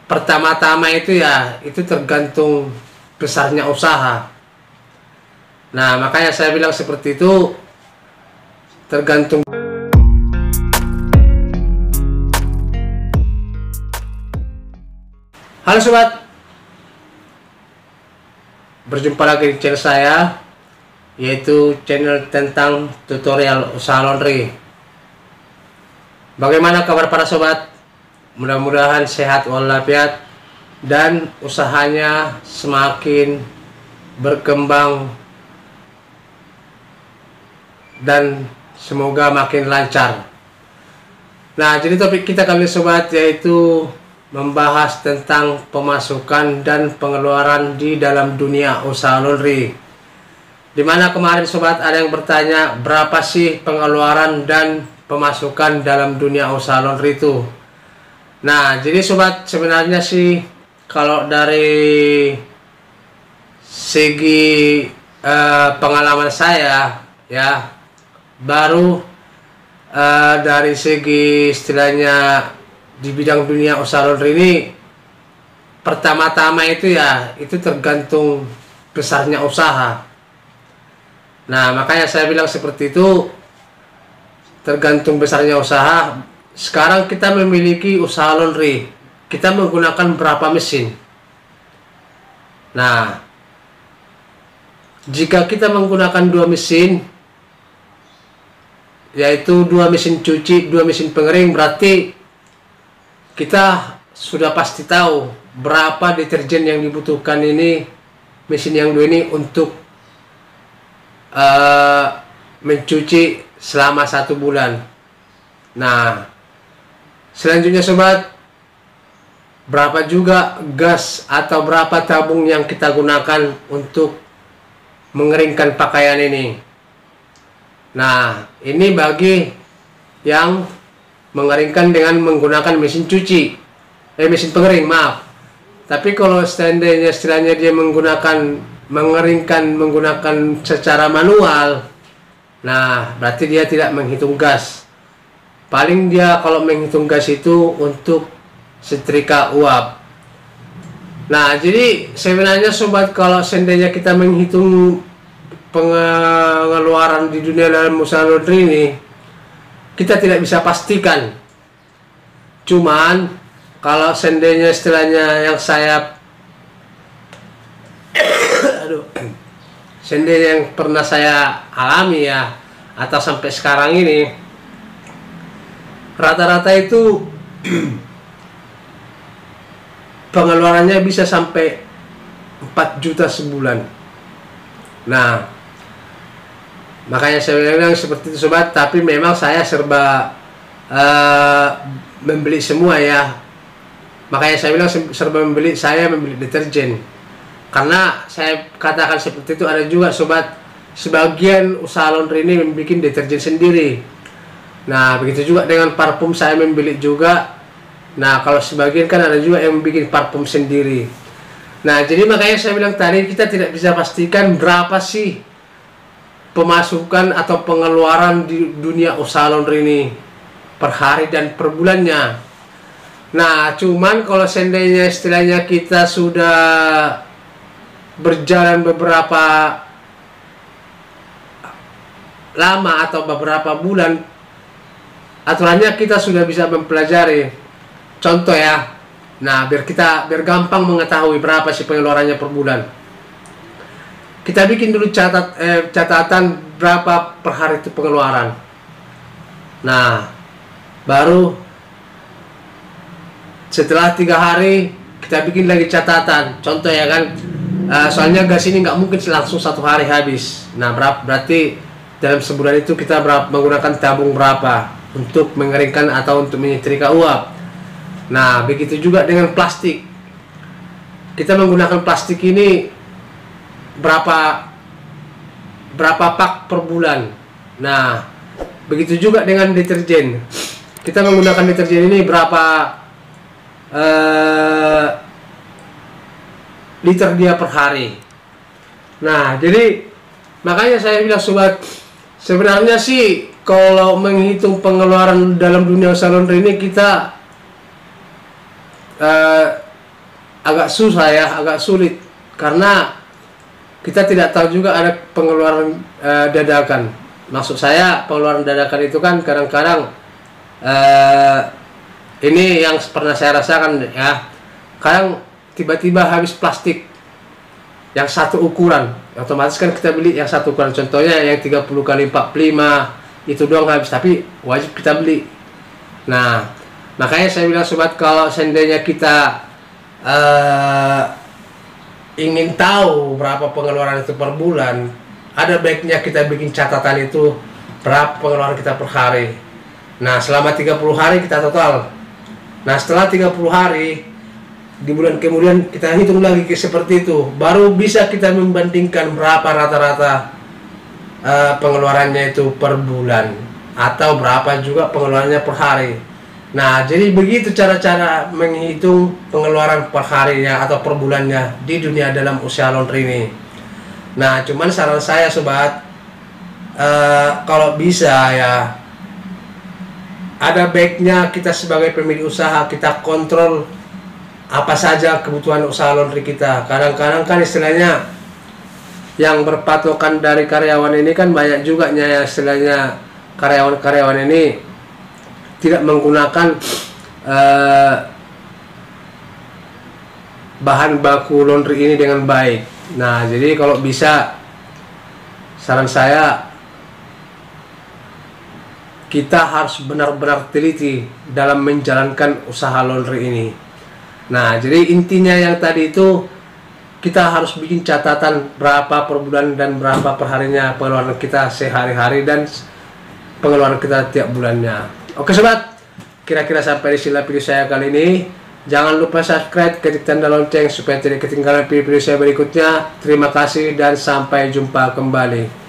pertama-tama itu ya, itu tergantung besarnya usaha. Nah, makanya saya bilang seperti itu, tergantung. Halo sobat, berjumpa lagi di channel saya, yaitu channel tentang tutorial usaha laundry. Bagaimana kabar para sobat? Mudah-mudahan sehat walafiat dan usahanya semakin berkembang dan semoga makin lancar. Nah, jadi topik kita kali ini sobat, yaitu membahas tentang pemasukan dan pengeluaran di dalam dunia usaha laundry. Dimana kemarin sobat ada yang bertanya, berapa sih pengeluaran dan pemasukan dalam dunia usaha laundry itu? Nah, jadi sobat, sebenarnya sih kalau dari segi pengalaman saya ya, baru dari segi istilahnya di bidang dunia usaha laundry ini, pertama-tama itu ya, itu tergantung besarnya usaha. Nah, makanya saya bilang seperti itu, tergantung besarnya usaha. Sekarang kita memiliki usaha laundry, kita menggunakan berapa mesin. Nah, jika kita menggunakan 2 mesin, yaitu 2 mesin cuci, 2 mesin pengering, berarti kita sudah pasti tahu berapa deterjen yang dibutuhkan ini, mesin yang 2 ini untuk mencuci selama 1 bulan. Nah, selanjutnya sobat, berapa juga gas atau berapa tabung yang kita gunakan untuk mengeringkan pakaian ini. Nah, ini bagi yang mengeringkan dengan menggunakan mesin cuci, mesin pengering, maaf. Tapi kalau seandainya istilahnya dia mengeringkan menggunakan secara manual, nah berarti dia tidak menghitung gas. Paling dia kalau menghitung gas itu untuk setrika uap. Nah, jadi sebenarnya sobat, kalau seandainya kita menghitung pengeluaran di dunia dalam usaha laundry ini, kita tidak bisa pastikan. Cuman kalau seandainya istilahnya yang saya seandainya yang pernah saya alami ya, atau sampai sekarang ini, rata-rata itu pengeluarannya bisa sampai 4 juta sebulan. Nah, makanya saya bilang seperti itu sobat. Tapi memang saya serba membeli semua ya. Makanya saya bilang serba membeli, saya membeli deterjen. Karena saya katakan seperti itu, ada juga sobat, sebagian usaha laundry ini membuat deterjen sendiri. Nah, begitu juga dengan parfum, saya membeli juga. Nah, kalau sebagian kan ada juga yang membuat parfum sendiri. Nah, jadi makanya saya bilang tadi, kita tidak bisa pastikan berapa sih pemasukan atau pengeluaran di dunia usaha laundry ini per hari dan per bulannya. Nah, cuman kalau seandainya istilahnya kita sudah berjalan beberapa lama atau beberapa bulan, aturannya kita sudah bisa mempelajari. Contoh ya, nah biar gampang mengetahui berapa sih pengeluarannya per bulan, kita bikin dulu catatan berapa per hari itu pengeluaran. Nah, baru setelah 3 hari kita bikin lagi catatan. Contoh ya kan, soalnya gas ini nggak mungkin langsung 1 hari habis. Nah, berarti dalam sebulan itu kita menggunakan tabung berapa untuk mengeringkan atau untuk menyetrika uap. Nah, begitu juga dengan plastik. Kita menggunakan plastik ini berapa pak per bulan. Nah, begitu juga dengan deterjen. Kita menggunakan deterjen ini berapa liter dia per hari. Nah, jadi makanya saya bilang sobat, sebenarnya sih kalau menghitung pengeluaran dalam dunia usaha laundry ini, kita agak susah ya, agak sulit karena kita tidak tahu juga ada pengeluaran dadakan. Maksud saya pengeluaran dadakan itu kan kadang-kadang ini yang pernah saya rasakan ya, kadang tiba-tiba habis plastik yang satu ukuran, otomatis kan kita beli yang satu ukuran, contohnya yang 30 kali 45 itu doang habis, tapi wajib kita beli. Nah, makanya saya bilang sobat, kalau seandainya kita ingin tahu berapa pengeluaran itu per bulan, ada baiknya kita bikin catatan itu berapa pengeluaran kita per hari. Nah, selama 30 hari kita total. Nah, setelah 30 hari di bulan kemudian kita hitung lagi seperti itu, baru bisa kita membandingkan berapa rata-rata pengeluarannya itu per bulan atau berapa juga pengeluarannya per hari. Nah, jadi begitu cara-cara menghitung pengeluaran per harinya atau per bulannya di dunia dalam usaha laundry ini. Nah, cuman saran saya sobat, kalau bisa ya, ada baiknya kita sebagai pemilik usaha kita kontrol apa saja kebutuhan usaha laundry kita. Kadang-kadang kan istilahnya yang berpatokan dari karyawan ini kan banyak juga ya, istilahnya karyawan-karyawan ini tidak menggunakan bahan baku laundry ini dengan baik. Nah, jadi kalau bisa saran saya, kita harus benar-benar teliti dalam menjalankan usaha laundry ini. Nah, jadi intinya yang tadi itu, kita harus bikin catatan berapa per bulan dan berapa per harinya pengeluaran kita sehari-hari dan pengeluaran kita tiap bulannya. Oke sobat, kira-kira sampai di sini video saya kali ini. Jangan lupa subscribe, ketik tanda lonceng supaya tidak ketinggalan video saya berikutnya. Terima kasih dan sampai jumpa kembali.